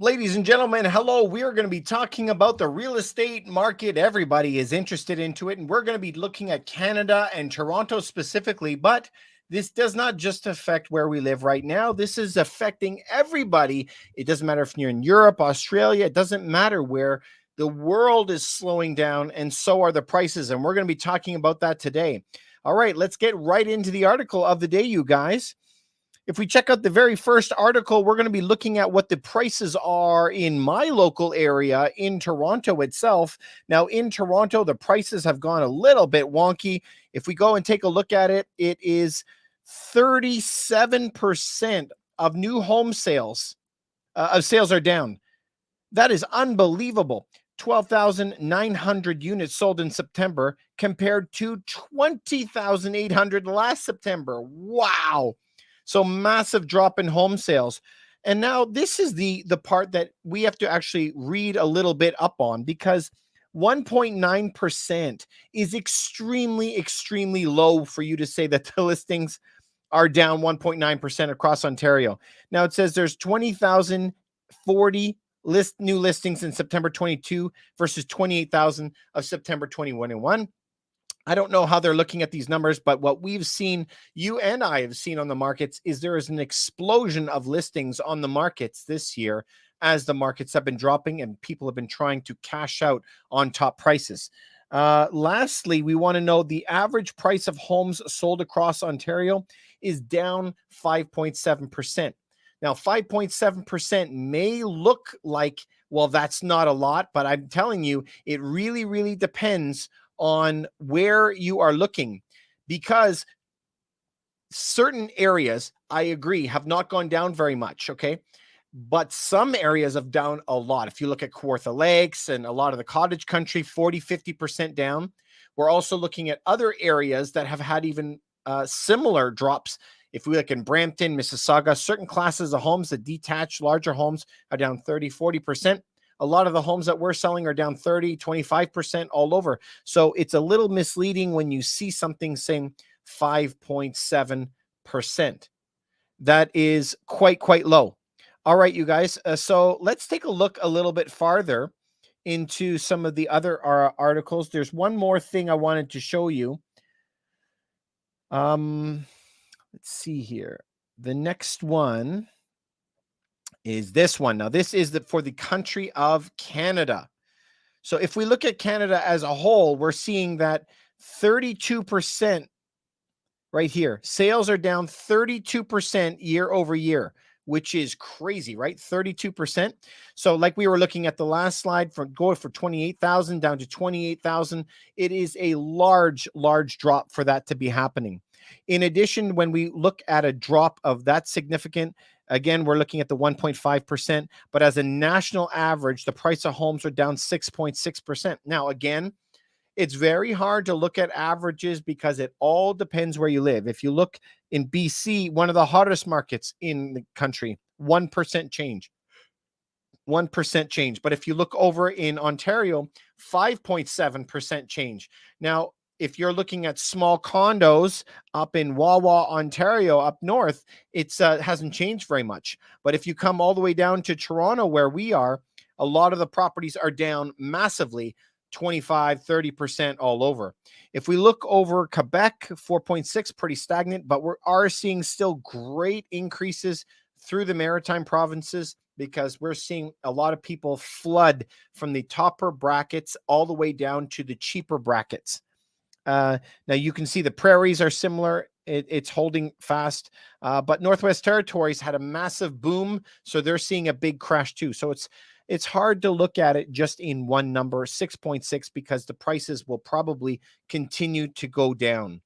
Ladies and gentlemen, hello. We are going to be talking about the real estate market. Everybody is interested into it, and we're going to be looking at Canada and Toronto specifically, but this does not just affect where we live right now. This is affecting everybody. It doesn't matter if you're in Europe, Australia, it doesn't matter where. The world is slowing down, and so are the prices, and we're going to be talking about that today. All right, let's get right into the article of the day, you guys. If we check out the very first article, we're going to be looking at what the prices are in my local area in Toronto itself. Now, in Toronto, the prices have gone a little bit wonky. If we go and take a look at it, it is 37% of new home sales are down. That is unbelievable. 12,900 units sold in September compared to 20,800 last September. Wow. So massive drop in home sales. And now this is the part that we have to actually read a little bit up on, because 1.9% is extremely low for you to say that the listings are down 1.9% across Ontario. Now it says there's 20,040 new listings in September 22 versus 28,000 of September 21. I don't know how they're looking at these numbers, but what we've seen, you and I have seen on the markets, is there is an explosion of listings on the markets this year as the markets have been dropping and people have been trying to cash out on top prices. Lastly, we want to know the average price of homes sold across Ontario is down 5.7%. Now, 5.7% may look like, well, that's not a lot, but I'm telling you, it really depends on where you are looking, because certain areas, I agree, have not gone down very much, okay? But some areas have down a lot. If you look at Kawartha Lakes and a lot of the cottage country, 40-50% down. We're also looking at other areas that have had even similar drops. If we look in Brampton, Mississauga, certain classes of homes, the detached larger homes, are down 30-40%. A lot of the homes that we're selling are down 30-25% all over. So it's a little misleading when you see something saying 5.7%. That is quite low. All right, you guys. So let's take a look a little bit farther into some of the other articles. There's one more thing I wanted to show you. Let's see here. The next one is this one. Now, this is for the country of Canada. So if we look at Canada as a whole, we're seeing that 32% right here. Sales are down 32% year over year, which is crazy, right? 32%. So like we were looking at the last slide, from going for 28,000 down to 28,000, it is a large drop for that to be happening. In addition, when we look at a drop of that significant, again, we're looking at the 1.5%, but as a national average, the price of homes are down 6.6%. Now, again, it's very hard to look at averages because it all depends where you live. If you look in BC, one of the hottest markets in the country, 1% change. 1% change. But if you look over in Ontario, 5.7% change. Now, if you're looking at small condos up in Wawa, Ontario, up north, it hasn't changed very much. But if you come all the way down to Toronto, where we are, a lot of the properties are down massively, 25-30% all over. If we look over Quebec, 4.6, pretty stagnant, but we are seeing still great increases through the maritime provinces, because we're seeing a lot of people flood from the topper brackets all the way down to the cheaper brackets. Now you can see the prairies are similar. It's holding fast, but Northwest Territories had a massive boom, so they're seeing a big crash too. So it's hard to look at it just in one number, 6.6, because the prices will probably continue to go down.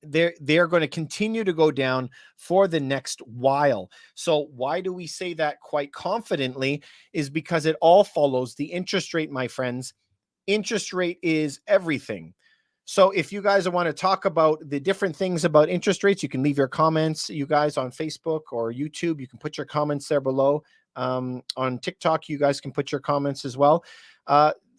They're going to continue to go down for the next while. So why do we say that quite confidently? Is because it all follows the interest rate, my friends. Interest rate is everything. So if you guys want to talk about the different things about interest rates, you can leave your comments, you guys, on Facebook or YouTube. You can put your comments there below. On TikTok, you guys can put your comments as well.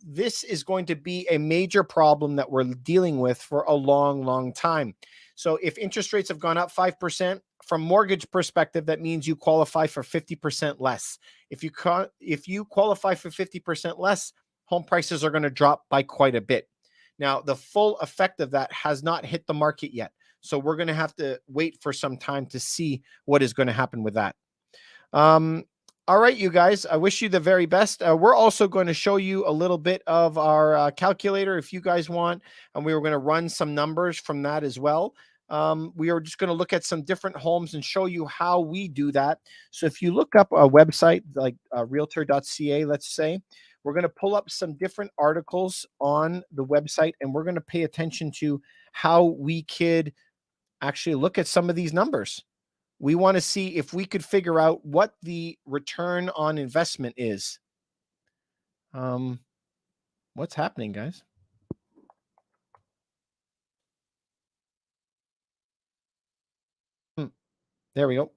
This is going to be a major problem that we're dealing with for a long time. So if interest rates have gone up 5%, from mortgage perspective, that means you qualify for 50% less. If you qualify for 50% less, home prices are going to drop by quite a bit. Now, the full effect of that has not hit the market yet. So we're going to have to wait for some time to see what is going to happen with that. Um, all right, you guys, I wish you the very best. We're also going to show you a little bit of our calculator if you guys want, and we were going to run some numbers from that as well. We are just going to look at some different homes and show you how we do that. So if you look up a website like realtor.ca, let's say, we're going to pull up some different articles on the website, and we're going to pay attention to how we could actually look at some of these numbers. We want to see if we could figure out what the return on investment is. What's happening, guys? There we go.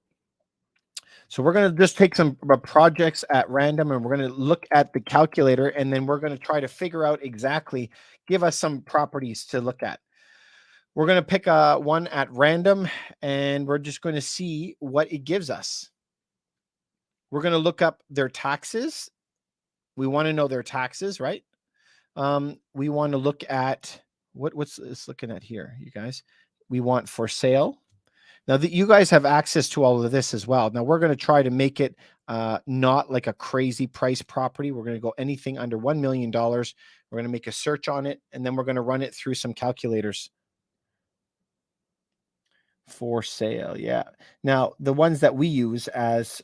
So we're going to just take some projects at random, and we're going to look at the calculator, and then we're going to try to figure out exactly, give us some properties to look at. We're going to pick one at random, and we're just going to see what it gives us. We're going to look up their taxes. We want to know their taxes, right? We want to look at what's this looking at here, you guys. We want for sale. Now that you guys have access to all of this as well. Now we're going to try to make it not like a crazy price property. We're going to go anything under $1 million. We're going to make a search on it, and then we're going to run it through some calculators. For sale, yeah. Now the ones that we use as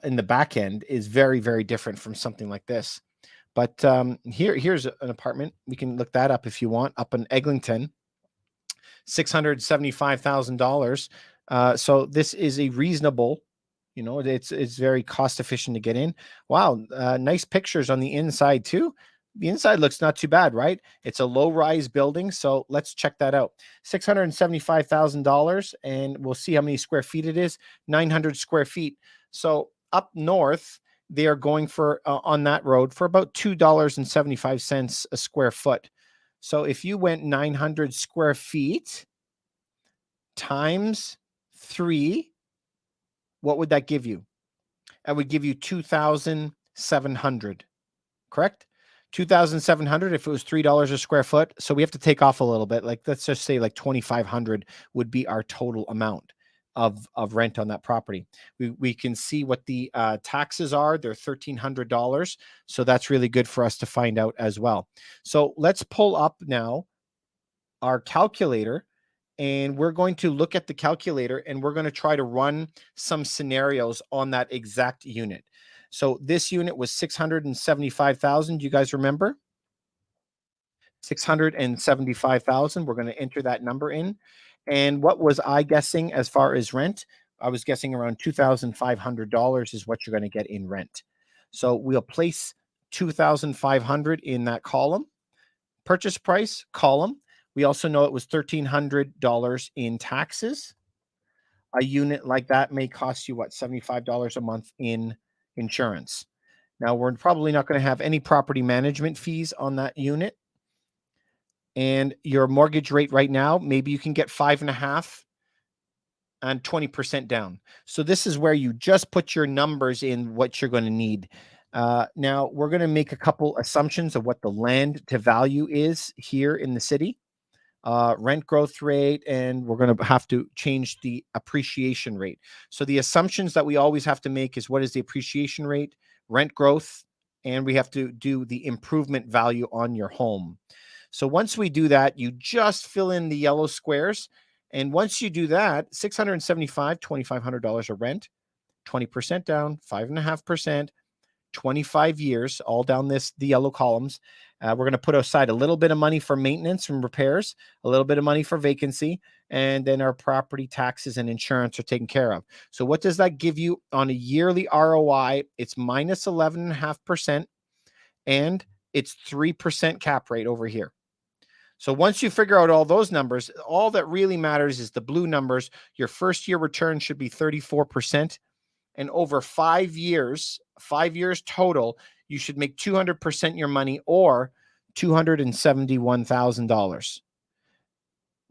in the back end is very, very different from something like this. But here's an apartment. We can look that up if you want, up in Eglinton, $675,000. So this is a reasonable, it's very cost efficient to get in. Wow, nice pictures on the inside too. The inside looks not too bad, right? It's a low-rise building, so let's check that out. $675,000, and we'll see how many square feet it is. 900 square feet. So up north, they are going for on that road for about $2.75 a square foot. So if you went 900 square feet times 3, what would that give you? That would give you 2,700, correct? 2,700 if it was $3 a square foot. So we have to take off a little bit. Like, let's just say like 2,500 would be our total amount of rent on that property. We can see what the taxes are. They're $1,300. So that's really good for us to find out as well. So let's pull up now our calculator, and we're going to look at the calculator, and we're going to try to run some scenarios on that exact unit. So this unit was 675,000. You guys remember? 675,000. We're going to enter that number in. And what was I guessing as far as rent? I was guessing around $2,500 is what you're going to get in rent. So we'll place 2,500 in that column. Purchase price column. We also know it was $1,300 in taxes. A unit like that may cost you what, $75 a month in insurance. Now we're probably not going to have any property management fees on that unit. And your mortgage rate right now, maybe you can get 5.5 and 20% down. So this is where you just put your numbers in what you're going to need. Now we're going to make a couple assumptions of what the land to value is here in the city, rent growth rate, and we're going to have to change the appreciation rate. So the assumptions that we always have to make is what is the appreciation rate, rent growth, and we have to do the improvement value on your home. So once we do that, you just fill in the yellow squares. And once you do that, $675, $2,500 of rent, 20% down, 5.5%, 25 years, all down the yellow columns. We're going to put aside a little bit of money for maintenance and repairs, a little bit of money for vacancy, and then our property taxes and insurance are taken care of. So what does that give you on a yearly ROI? It's minus 11.5%, and it's 3% cap rate over here. So once you figure out all those numbers, all that really matters is the blue numbers. Your first year return should be 34%. And over 5 years, 5 years total, you should make 200% your money, or $271,000.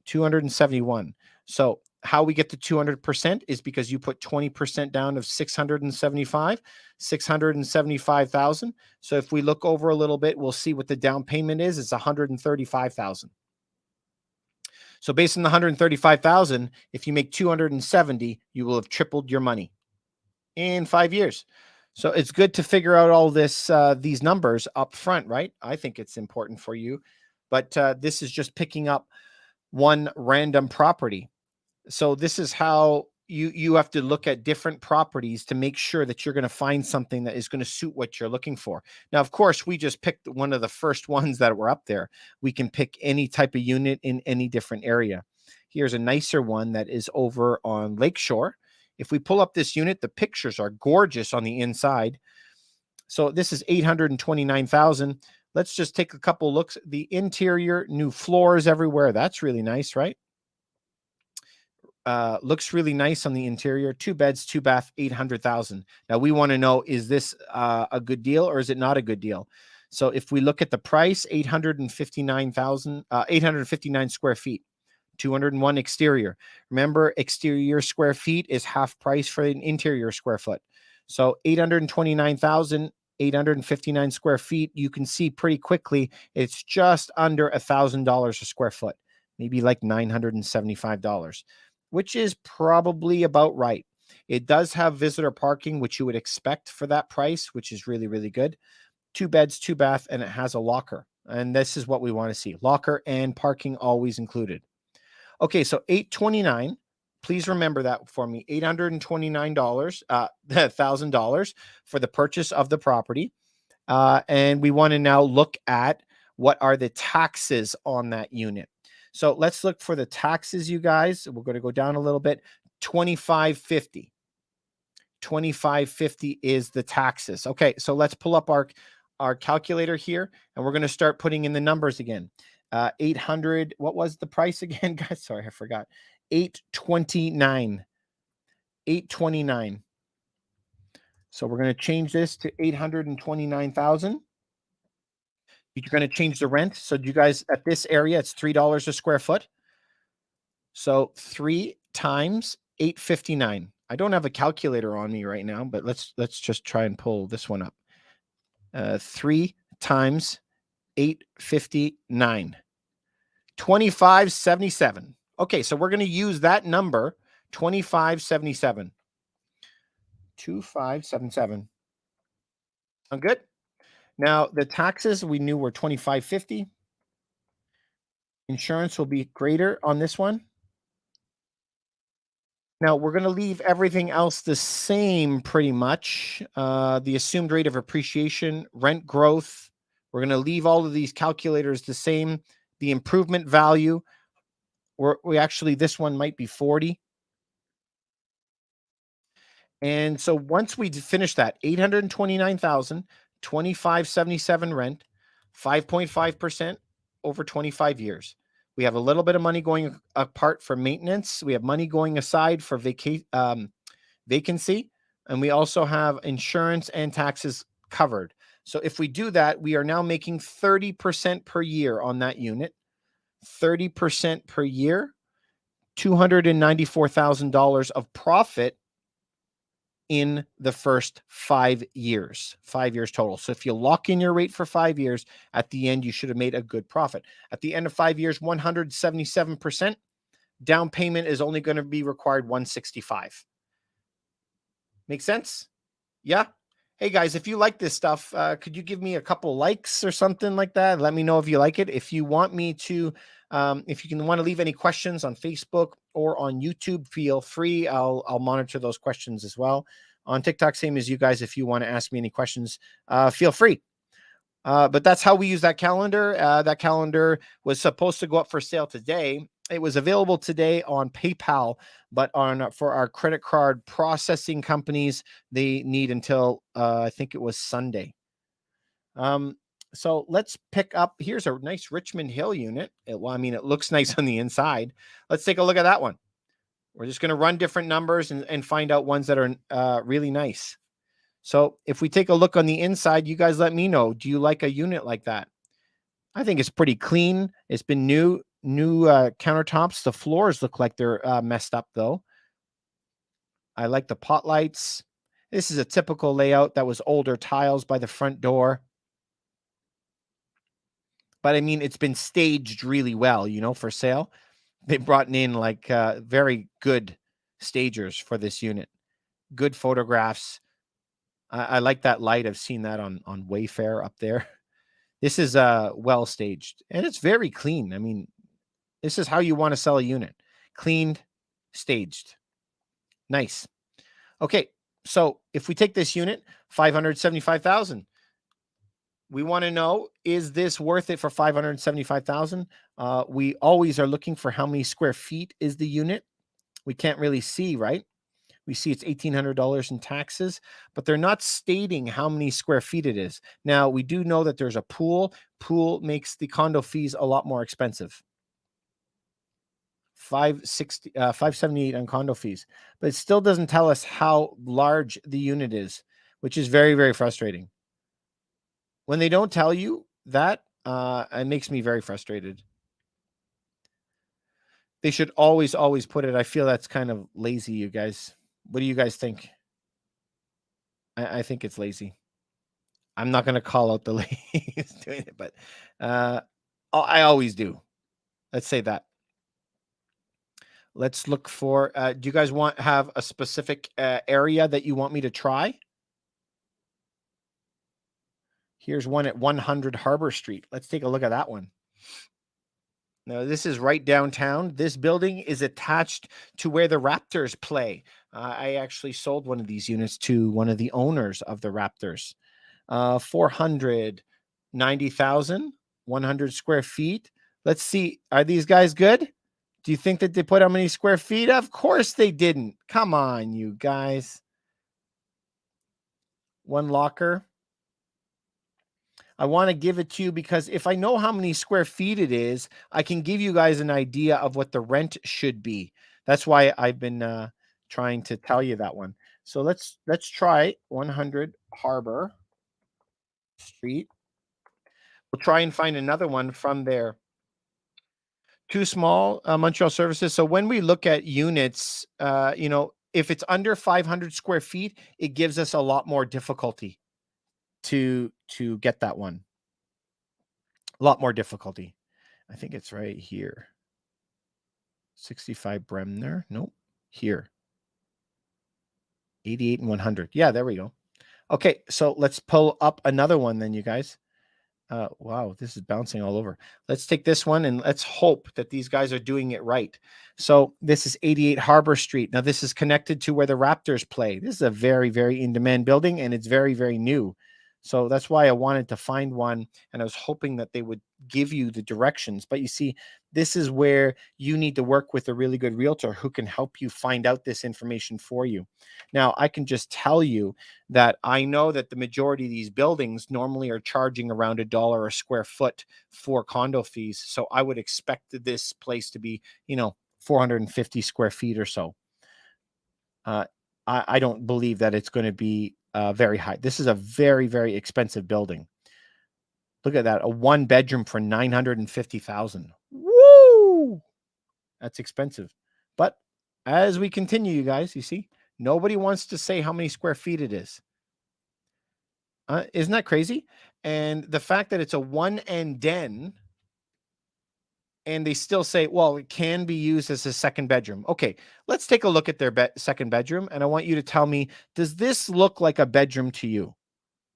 271. So how we get to 200% is because you put 20% down of 675,000. So if we look over a little bit, we'll see what the down payment is. It's 135,000. So based on the 135,000, if you make 270, you will have tripled your money in 5 years. So it's good to figure out all this, these numbers up front, right? I think it's important for you, but this is just picking up one random property. So this is how you have to look at different properties to make sure that you're going to find something that is going to suit what you're looking for. Now, of course, we just picked one of the first ones that were up there. We can pick any type of unit in any different area. Here's a nicer one that is over on Lakeshore. If we pull up this unit, the pictures are gorgeous on the inside. So this is 829,000. Let's just take a couple looks. The interior, new floors everywhere. That's really nice, right? Looks really nice on the interior. 2 beds, 2 bath, 800,000. Now we want to know, is this a good deal or is it not a good deal? So if we look at the price, 859,000, 859 square feet, 201 exterior. Remember, exterior square feet is half price for an interior square foot. So 829,859 square feet. You can see pretty quickly it's just under $1,000 a square foot, maybe like $975. Which is probably about right. It does have visitor parking, which you would expect for that price, which is really, really good. 2 beds, 2 bath, and it has a locker. And this is what we want to see. Locker and parking always included. Okay, so $829. Please remember that for me. $829, $1,000 for the purchase of the property. And we want to now look at what are the taxes on that unit. So let's look for the taxes, you guys. We're going to go down a little bit. $2,550. $2,550 is the taxes. Okay, so let's pull up our calculator here, and we're going to start putting in the numbers again. 800. What was the price again, guys? Sorry, I forgot. 829. 829. So we're going to change this to 829,000. You're going to change the rent. So you guys at this area, it's $3 a square foot. So 3 times 859. I don't have a calculator on me right now, but let's just try and pull this one up. 3 times 859. 2577. Okay, so we're going to use that number, 2577. 2577. Sound good? Now, the taxes we knew were $2,550. Insurance will be greater on this one. Now, we're going to leave everything else the same pretty much. The assumed rate of appreciation, rent growth. We're going to leave all of these calculators the same. The improvement value, we actually, this one might be 40. And so once we finish that, 829,000, 2577 rent, 5.5% over 25 years. We have a little bit of money going apart for maintenance. We have money going aside for vacancy. And we also have insurance and taxes covered. So if we do that, we are now making 30% per year on that unit. 30% per year, $294,000 of profit in the first 5 years, 5 years total. So if you lock in your rate for 5 years, at the end, you should have made a good profit. At the end of 5 years, 177%. Down payment is only going to be required $165. Make sense? Yeah. Hey guys, if you like this stuff, could you give me a couple likes or something like that? Let me know if you like it. If you want me to, if you can want to leave any questions on Facebook or on YouTube, feel free. I'll monitor those questions as well. On TikTok, same as you guys. If you want to ask me any questions, feel free. But that's how we use that calendar. That calendar was supposed to go up for sale today. It was available today on PayPal, but for our credit card processing companies, they need until I think it was Sunday. So let's pick up. Here's a nice Richmond Hill unit. It looks nice on the inside. Let's take a look at that one. We're just going to run different numbers and find out ones that are really nice. So if we take a look on the inside, you guys let me know. Do you like a unit like that? I think it's pretty clean. It's been new. new countertops. The floors look like they're messed up though. I like the pot lights. This is a typical layout that was older tiles by the front door. But I mean, it's been staged really well, for sale. They brought in like very good stagers for this unit. Good photographs. I like that light. I've seen that on Wayfair up there. This is well staged and it's very clean. I mean, this is how you want to sell a unit. Cleaned, staged. Nice. Okay, so if we take this unit, 575,000. We want to know, is this worth it for 575,000? We always are looking for how many square feet is the unit. We can't really see, right? We see it's $1,800 in taxes, but they're not stating how many square feet it is. Now, we do know that there's a pool. Pool makes the condo fees a lot more expensive. 578 on condo fees, but it still doesn't tell us how large the unit is, which is very, very frustrating. When they don't tell you that, it makes me very frustrated. They should always, always put it. I feel that's kind of lazy, you guys. What do you guys think? I think it's lazy. I'm not going to call out the ladies doing it, but I always do. Let's say that. Let's look for, do you guys have a specific area that you want me to try? Here's one at 100 Harbor Street. Let's take a look at that one. Now, this is right downtown. This building is attached to where the Raptors play. I actually sold one of these units to one of the owners of the Raptors. 490,000, 100 square feet. Let's see. Are these guys good? Do you think that they put how many square feet? Of course they didn't. Come on, you guys. One locker. I want to give it to you because if I know how many square feet it is, I can give you guys an idea of what the rent should be. That's why I've been trying to tell you that one. So let's try 100 Harbor Street. We'll try and find another one from there. Too small, Montreal services. So when we look at units, if it's under 500 square feet, it gives us a lot more difficulty to get that one. A lot more difficulty. I think it's right here. 65 Bremner. Nope. Here. 88 and 100. Yeah, there we go. Okay, so let's pull up another one then, you guys. Wow, this is bouncing all over. Let's take this one and let's hope that these guys are doing it right. So this is 88 Harbor Street. Now this is connected to where the Raptors play. This is a very, very in-demand building and it's very, very new. So that's why I wanted to find one and I was hoping that they would give you the directions. But you see, this is where you need to work with a really good realtor who can help you find out this information for you. Now, I can just tell you that I know that the majority of these buildings normally are charging around $1 a square foot for condo fees. So I would expect this place to be, 450 square feet or so. I don't believe that it's going to be very high. This is a very, very expensive building. Look at that. A one bedroom for 950,000. Woo! That's expensive. But as we continue, you guys, you see, nobody wants to say how many square feet it is. Isn't that crazy? And the fact that it's a one and den, and they still say, well, it can be used as a second bedroom. Okay, let's take a look at their second bedroom. And I want you to tell me, does this look like a bedroom to you?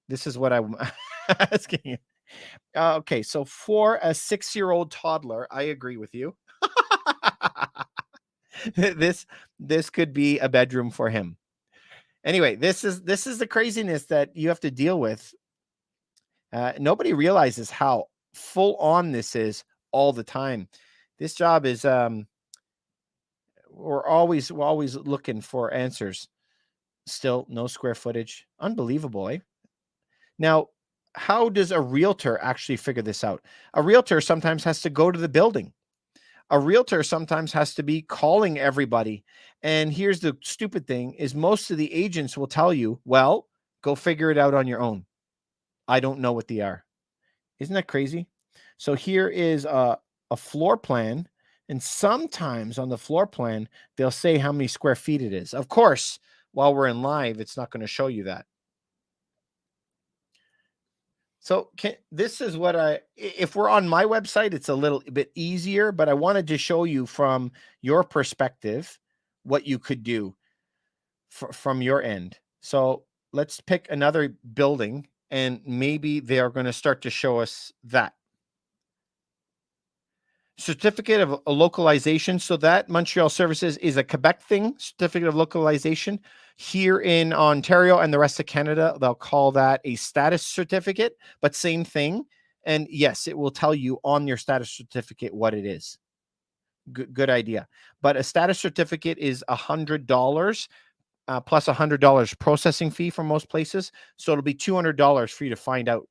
This is what I'm asking you. Okay, so for a 6-year-old toddler, I agree with you. this could be a bedroom for him. Anyway, this is the craziness that you have to deal with. Nobody realizes how full on this is all the time. This job is we're always looking for answers. Still no square footage. Unbelievable, eh? Now, how does a realtor actually figure this out? A realtor sometimes has to go to the building. A realtor sometimes has to be calling everybody. And here's the stupid thing is most of the agents will tell you, well, go figure it out on your own. I don't know what they are. Isn't that crazy? So here is a a floor plan, and sometimes on the floor plan, they'll say how many square feet it is. Of course, while we're in live, it's not going to show you that. So this is what if we're on my website, it's a little bit easier, but I wanted to show you from your perspective what you could do from your end. So let's pick another building, and maybe they are going to start to show us that. Certificate of localization. So that Montreal Services is a Quebec thing, certificate of localization. Here in Ontario and the rest of Canada, they'll call that a status certificate, but same thing. And yes, it will tell you on your status certificate what it is. Good idea. But a status certificate is $100 plus $100 processing fee for most places. So it'll be $200 for you to find out.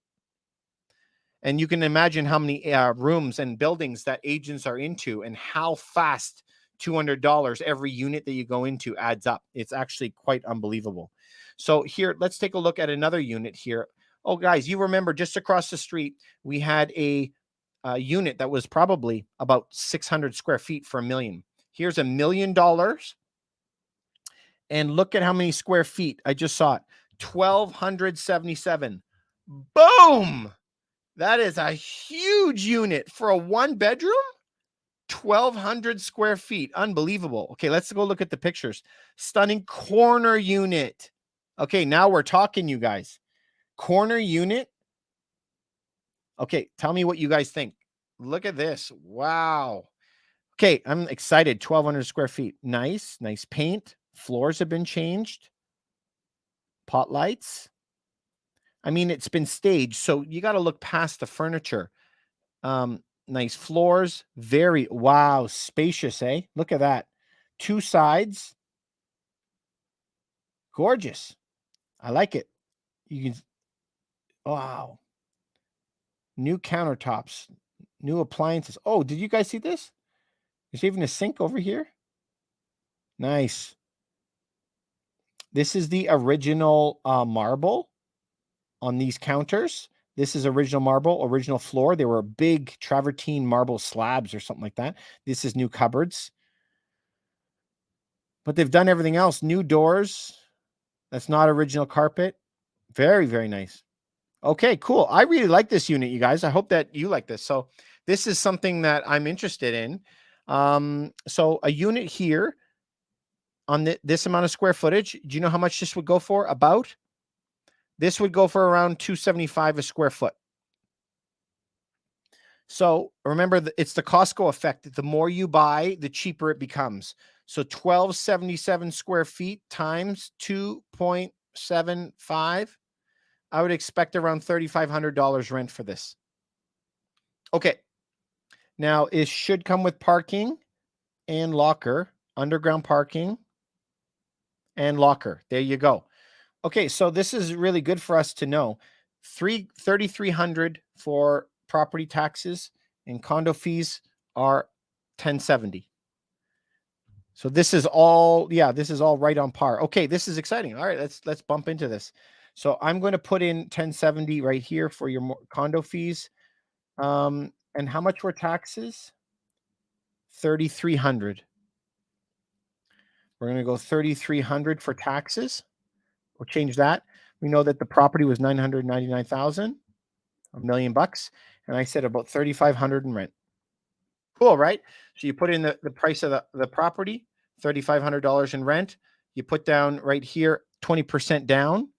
And you can imagine how many rooms and buildings that agents are into and how fast $200 every unit that you go into adds up. It's actually quite unbelievable. So here, let's take a look at another unit here. Oh, guys, you remember just across the street, we had a unit that was probably about 600 square feet for $1 million. Here's $1 million. And look at how many square feet. I just saw it. 1,277. Boom! That is a huge unit for a one bedroom. 1,200 square feet. Unbelievable. Okay, let's go look at the pictures. Stunning corner unit. Okay, now we're talking, you guys. Corner unit. Okay, tell me what you guys think. Look at this. Wow. Okay, I'm excited. 1,200 square feet. Nice paint. Floors have been changed. Pot lights. I mean, it's been staged, so you got to look past the furniture. Nice floors. Very, wow, spacious, eh? Look at that. 2 sides. Gorgeous. I like it. You can, wow. New countertops, new appliances. Oh, did you guys see this? There's even a sink over here. Nice. This is the original marble on these counters. This is original marble, original floor. They were big travertine marble slabs or something like that. This is new cupboards. But they've done everything else. New doors. That's not original carpet. Very, very nice. Okay, cool. I really like this unit, you guys. I hope that you like this. So this is something that I'm interested in. So a unit here on this amount of square footage, do you know how much this would go for? About? This would go for around $275 a square foot. So remember, it's the Costco effect. The more you buy, the cheaper it becomes. So 1,277 square feet times 2.75. I would expect around $3,500 rent for this. Okay. Now, it should come with parking and locker, underground parking and locker. There you go. Okay, so this is really good for us to know. $3,300 for property taxes and condo fees are $1,070. So this is all, this is all right on par. Okay, this is exciting. All right, let's bump into this. So I'm going to put in $1,070 right here for your condo fees. And how much were taxes? $3,300. We're going to go $3,300 for taxes. We'll change that. We know that the property was $999,000, $1 million, and I said about $3,500 in rent. Cool, right? So you put in the price of the property, $3,500 in rent. You put down right here 20% down.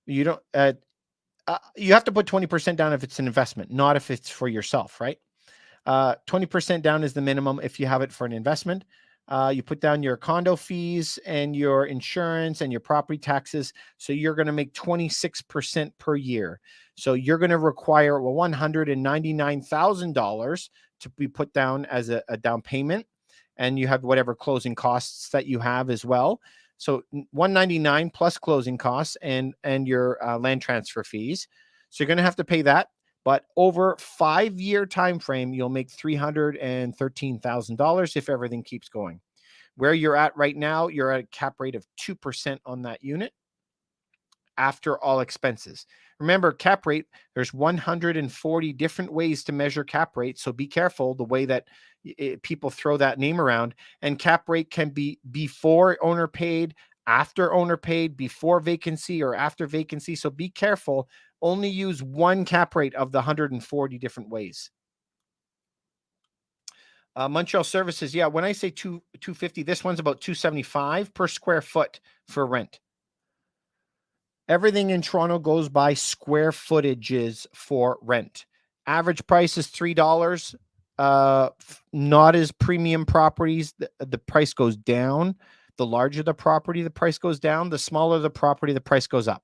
You don't. You have to put 20% down if it's an investment, not if it's for yourself, right? 20% down is the minimum if you have it for an investment. You put down your condo fees and your insurance and your property taxes. So you're going to make 26% per year. So you're going to require $199,000 to be put down as a down payment. And you have whatever closing costs that you have as well. So $199 plus closing costs and your land transfer fees. So you're going to have to pay that. But over 5-year time frame, you'll make $313,000 if everything keeps going. Where you're at right now, you're at a cap rate of 2% on that unit. after all expenses. Remember, cap rate, there's 140 different ways to measure cap rate. So be careful the way that people throw that name around. And cap rate can be before owner paid, after owner paid, before vacancy, or after vacancy. So be careful. Only use one cap rate of the 140 different ways. Montreal Services, yeah, when I say 250, this one's about 275 per square foot for rent. Everything in Toronto goes by square footages for rent. Average price is $3. Not as premium properties, the price goes down. The larger the property, the price goes down. The smaller the property, the price goes up.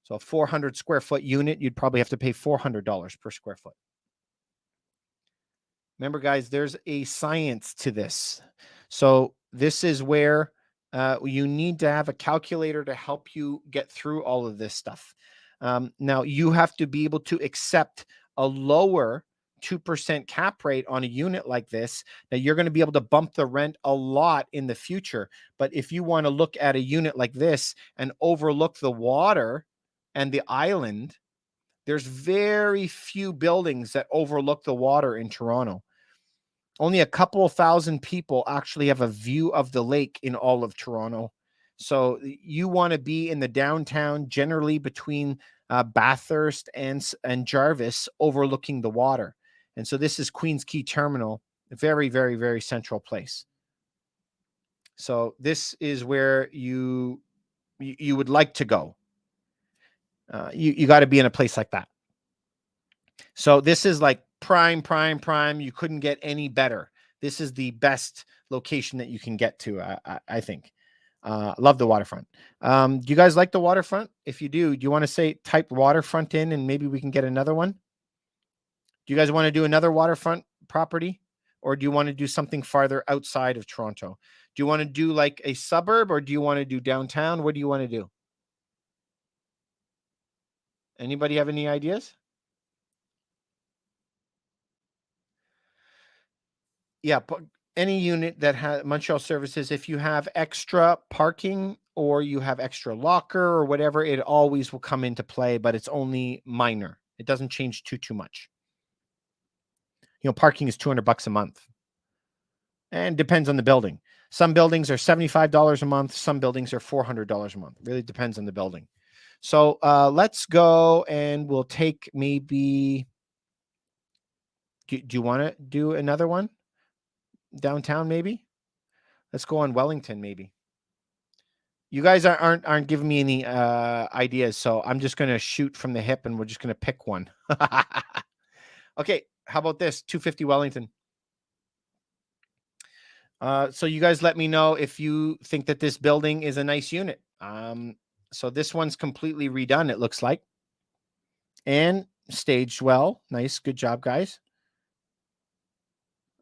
So a 400 square foot unit, you'd probably have to pay $400 per square foot. Remember, guys, there's a science to this. So this is where you need to have a calculator to help you get through all of this stuff. Now, you have to be able to accept a lower 2% cap rate on a unit like this. Now, you're going to be able to bump the rent a lot in the future. But if you want to look at a unit like this and overlook the water and the island, there's very few buildings that overlook the water in Toronto. Only a couple of thousand people actually have a view of the lake in all of Toronto. So you want to be in the downtown, generally between Bathurst and Jarvis, overlooking the water. And so this is Queens Quay Terminal, a very, very, very central place. So this is where you would like to go. You got to be in a place like that. So this is like prime. You couldn't get any better. This is the best location that you can get to, I think. Love the waterfront. Do you guys like the waterfront? If you do you want to say type waterfront in and maybe we can get another one? Do you guys want to do another waterfront property? Or do you want to do something farther outside of Toronto? Do you want to do like a suburb, or do you want to do downtown? What do you want to do? Anybody have any ideas? Yeah, any unit that has Montreal Services, if you have extra parking or you have extra locker or whatever, it always will come into play, but it's only minor. It doesn't change too much. You know, parking is $200 a month, and depends on the building. Some buildings are $75 a month. Some buildings are $400 a month. Really depends on the building. So let's go and we'll take maybe. Do you want to do another one? Downtown, maybe? Let's go on Wellington, maybe. You guys aren't giving me any ideas, so I'm just going to shoot from the hip and we're just going to pick one. Okay, how about this? 250 Wellington. So you guys let me know if you think that this building is a nice unit. So this one's completely redone, it looks like. And staged well. Nice. Good job, guys.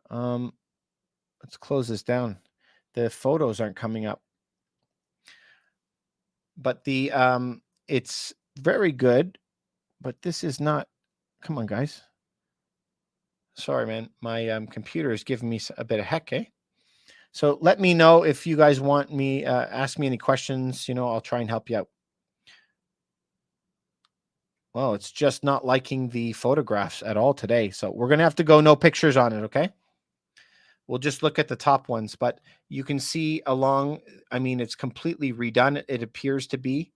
Let's close this down. The photos aren't coming up. But the it's very good, but this is not. Come on, guys. Sorry, man. My computer is giving me a bit of heck, eh? So let me know if you guys want me, ask me any questions. You know, I'll try and help you out. Well, it's just not liking the photographs at all today. So we're going to have to go no pictures on it, okay? We'll just look at the top ones, but you can see along, I mean, it's completely redone. It appears to be.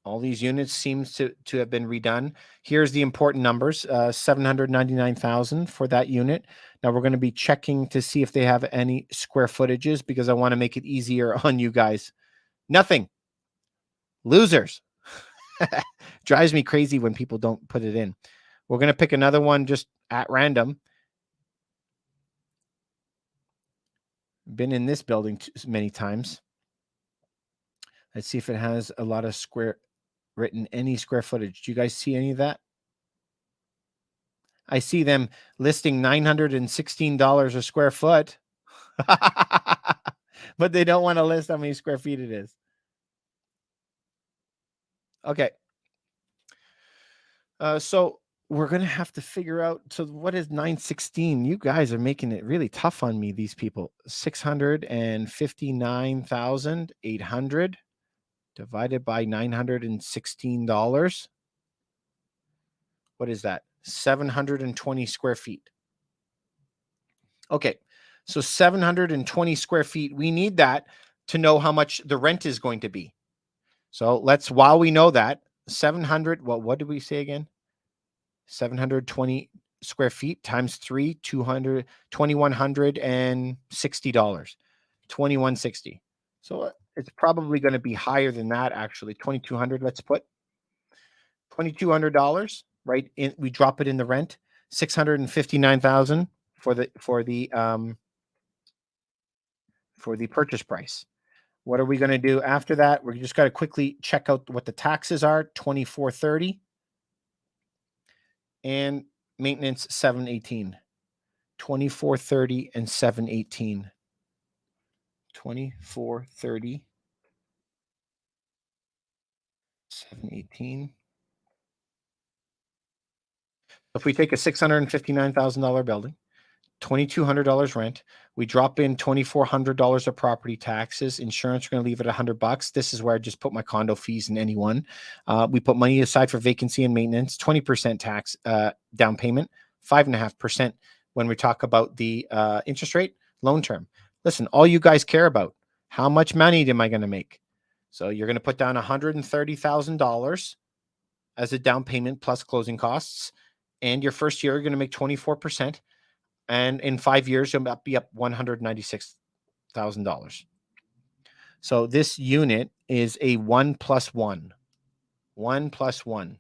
All these units seems to have been redone. Here's the important numbers, 799,000 for that unit. Now we're going to be checking to see if they have any square footages because I want to make it easier on you guys. Nothing. Losers. Drives me crazy when people don't put it in. We're going to pick another one just at random. Been in this building many times. Let's see if it has a lot of written any square footage. Do you guys see any of that? I see them listing $916 a square foot, but they don't want to list how many square feet it is. Okay. So we're going to have to figure out. So what is 916? You guys are making it really tough on me, these people. 659,800 divided by $916. What is that? 720 square feet. Okay. So 720 square feet. We need that to know how much the rent is going to be. So while we know that, 700, well, what did we say again? 720 square feet times 3, $2,160. 2160. So it's probably going to be higher than that, actually. 2,200, let's put $2,200, right? We drop it in the rent. 659,000 for the purchase price. What are we going to do after that? We're just got to quickly check out what the taxes are. 2,430 and maintenance 718. 2,430 and 718. 2,430, 718. If we take a $659,000 building, $2,200 rent, we drop in $2,400 of property taxes, insurance, we're going to leave it $100. This is where I just put my condo fees in any one. We put money aside for vacancy and maintenance, 20% tax down payment, 5.5% when we talk about the interest rate, loan term. Listen, all you guys care about, how much money am I going to make? So you're going to put down $130,000 as a down payment plus closing costs. And your first year, you're going to make 24%. And in 5 years, you'll be up $196,000. So this unit is a 1+1. 1+1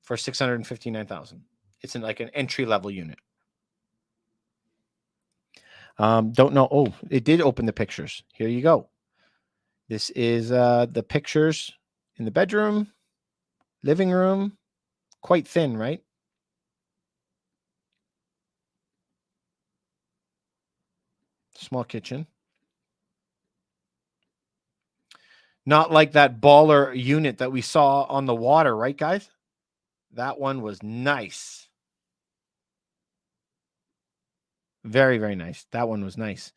for $659,000. It's like an entry level unit. Don't know. Oh, it did open the pictures. Here you go. This is the pictures in the bedroom, living room. Quite thin, right? Small kitchen. Not like that baller unit that we saw on the water, right, guys? That one was nice. Very, very nice. That one was nice.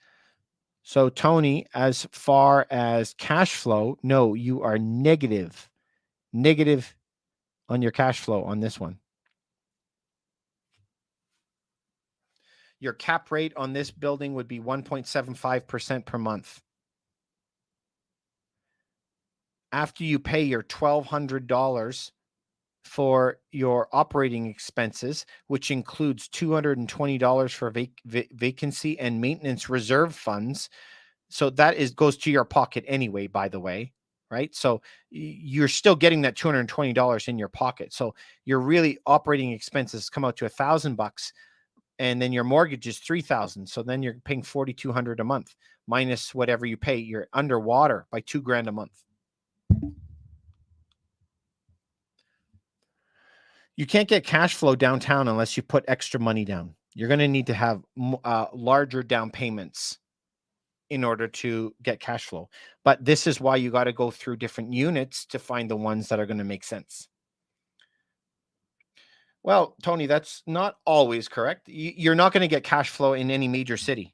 So, Tony, as far as cash flow, no, you are negative on your cash flow on this one. Your cap rate on this building would be 1.75% per month. After you pay your $1,200 for your operating expenses, which includes $220 for vacancy and maintenance reserve funds. So that goes to your pocket anyway, by the way, right? So you're still getting that $220 in your pocket. So your really operating expenses come out to $1,000, and then your mortgage is $3,000. So then you're paying $4,200 a month minus whatever you pay. You're underwater by $2,000 a month. You can't get cash flow downtown unless you put extra money down. You're going to need to have larger down payments in order to get cash flow. But this is why you got to go through different units to find the ones that are going to make sense. Well, Tony, that's not always correct. You're not going to get cash flow in any major city.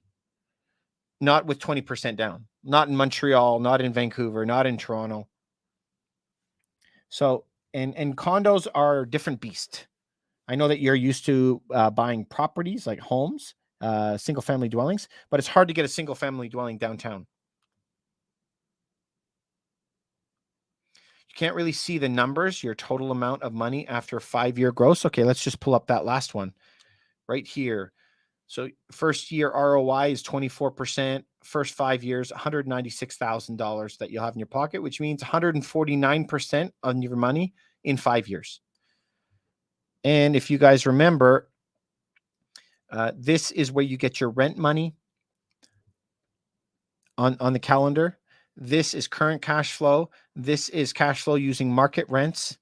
Not with 20% down. Not in Montreal, not in Vancouver, not in Toronto. So, and condos are a different beast. I know that you're used to buying properties like homes, single family dwellings, but it's hard to get a single family dwelling downtown. You can't really see the numbers, your total amount of money after 5-year gross. Okay, let's just pull up that last one right here. So first year ROI is 24%. First 5 years, $196,000 that you'll have in your pocket, which means 149% on your money in 5 years. And if you guys remember, this is where you get your rent money on the calendar. This is current cash flow. This is cash flow using market rents.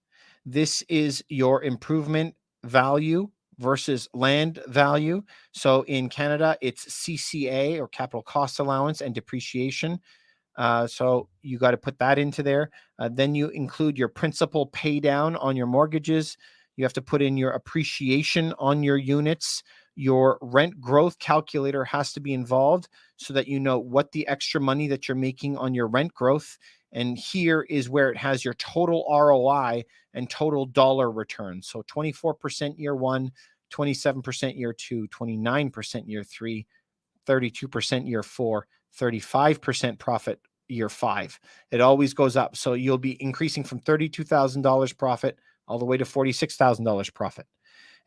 This is your improvement value versus land value. So in Canada, it's CCA or capital cost allowance and depreciation. So you got to put that into there. Then you include your principal pay down on your mortgages, You have to put in your appreciation on your units. Your rent growth calculator has to be involved so that you know what the extra money that you're making on your rent growth. And here is where it has your total ROI and total dollar return. So 24% year one, 27% year two, 29% year three, 32% year four, 35% profit year five. It always goes up. So you'll be increasing from $32,000 profit all the way to $46,000 profit.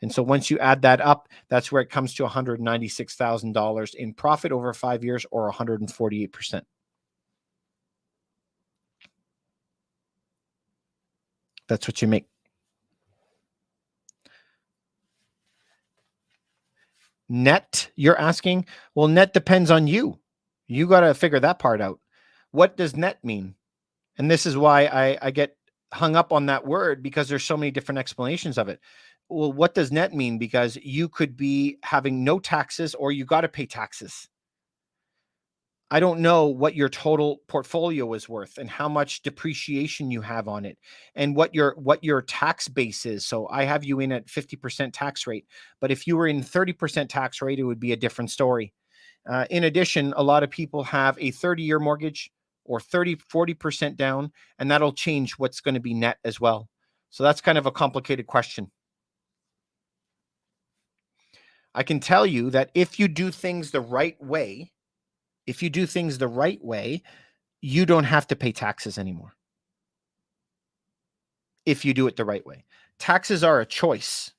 And so once you add that up, that's where it comes to $196,000 in profit over 5 years, or 148%. That's what you make. Net, you're asking? Well, net depends on you. You got to figure that part out. What does net mean? And this is why I get hung up on that word, because there's so many different explanations of it. Well, what does net mean? Because you could be having no taxes, or you got to pay taxes. I don't know what your total portfolio is worth and how much depreciation you have on it, and what your tax base is. So I have you in at 50% tax rate, but if you were in 30% tax rate, it would be a different story. In addition, a lot of people have a 30-year mortgage, or 40% down, and that'll change what's going to be net as well. So that's kind of a complicated question. I can tell you that if you do things the right way, you don't have to pay taxes anymore. If you do it the right way. Taxes are a choice.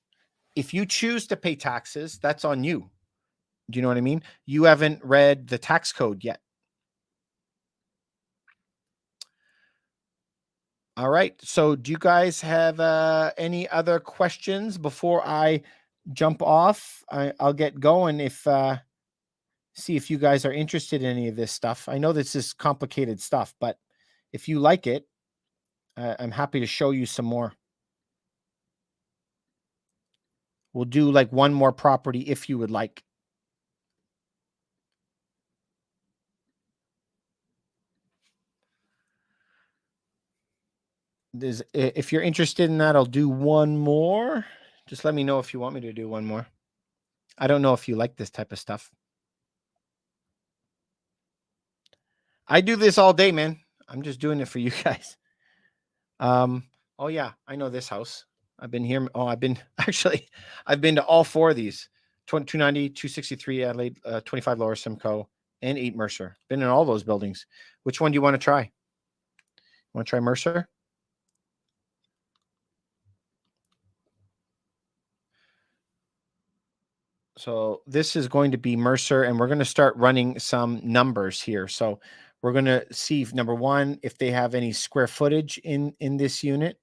If you choose to pay taxes, that's on you. Do you know what I mean? You haven't read the tax code yet. All right. So do you guys have any other questions before I jump off? I'll get going see if you guys are interested in any of this stuff. I know this is complicated stuff, but if you like it, I'm happy to show you some more. We'll do like one more property if you would like. If you're interested in that, I'll do one more. Just let me know if you want me to do one more. I don't know if you like this type of stuff. I do this all day, man. I'm just doing it for you guys. Oh yeah, I know this house. I've been here. Oh, I've been to all four of these. 290, 263 Adelaide, 25 Lower Simcoe, and 8 Mercer. Been in all those buildings. Which one do you want to try? Want to try Mercer? So this is going to be Mercer, and we're going to start running some numbers here. So we're going to see if, number one, if they have any square footage in this unit.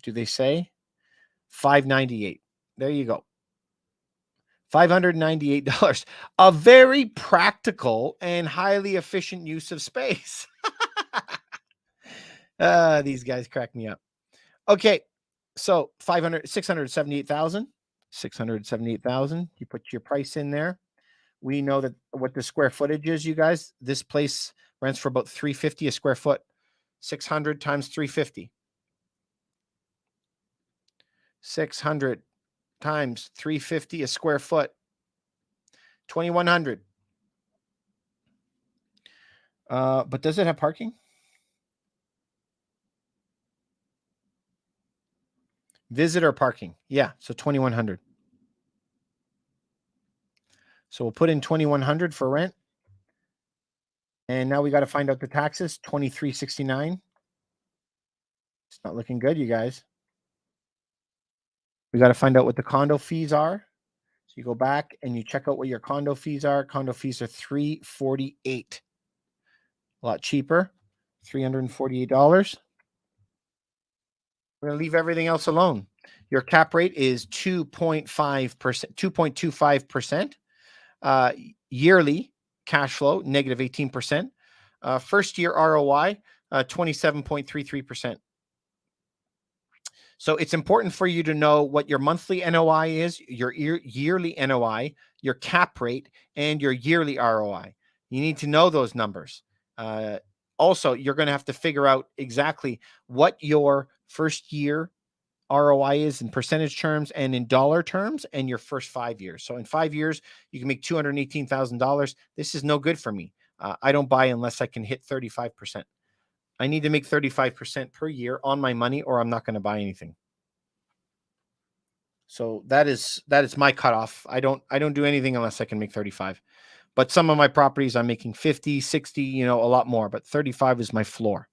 Do they say? 598. There you go. $598. A very practical and highly efficient use of space. These guys crack me up. Okay. So 678,000. 678,000. You put your price in there. We know that what the square footage is, you guys. This place rents for about $350 a square foot. 600 times 350. 600 times 350 a square foot. 2,100. But does it have parking? Visitor parking. Yeah, so 2,100. So we'll put in 2,100 for rent. And now we got to find out the taxes, 2,369. It's not looking good, you guys. We got to find out what the condo fees are. So you go back and you check out what your condo fees are. Condo fees are $348. A lot cheaper. $348. We're going to leave everything else alone. Your cap rate is 2.5%, 2.25%. Yearly cash flow, negative 18%. First year ROI, 27.33%. So it's important for you to know what your monthly NOI is, your yearly NOI, your cap rate, and your yearly ROI. You need to know those numbers. Also, you're going to have to figure out exactly what your first year ROI is in percentage terms and in dollar terms, and your first 5 years. So in 5 years, you can make $218,000. This is no good for me. I don't buy unless I can hit 35%. I need to make 35% per year on my money, or I'm not going to buy anything. So that is my cutoff. I don't do anything unless I can make 35. But some of my properties I'm making 50, 60, a lot more, but 35 is my floor.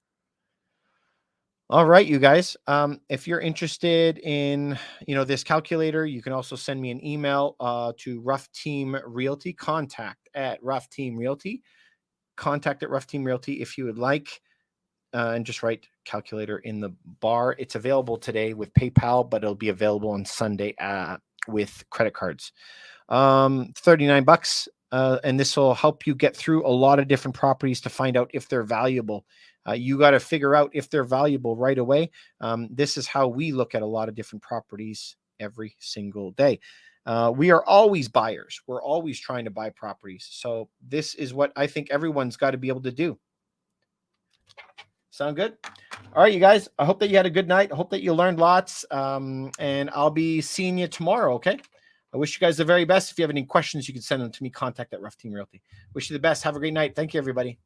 All right, you guys. If you're interested in, this calculator, you can also send me an email to Rough Team Realty, contact at Rough Team Realty, if you would like, and just write calculator in the bar. It's available today with PayPal, but it'll be available on Sunday with credit cards. $39. And this will help you get through a lot of different properties to find out if they're valuable. You got to figure out if they're valuable right away. This is how we look at a lot of different properties every single day. We are always buyers. We're always trying to buy properties. So this is what I think everyone's got to be able to do. Sound good? All right, you guys. I hope that you had a good night. I hope that you learned lots. And I'll be seeing you tomorrow, okay? I wish you guys the very best. If you have any questions, you can send them to me, contact at Rough Team Realty. Wish you the best. Have a great night. Thank you, everybody.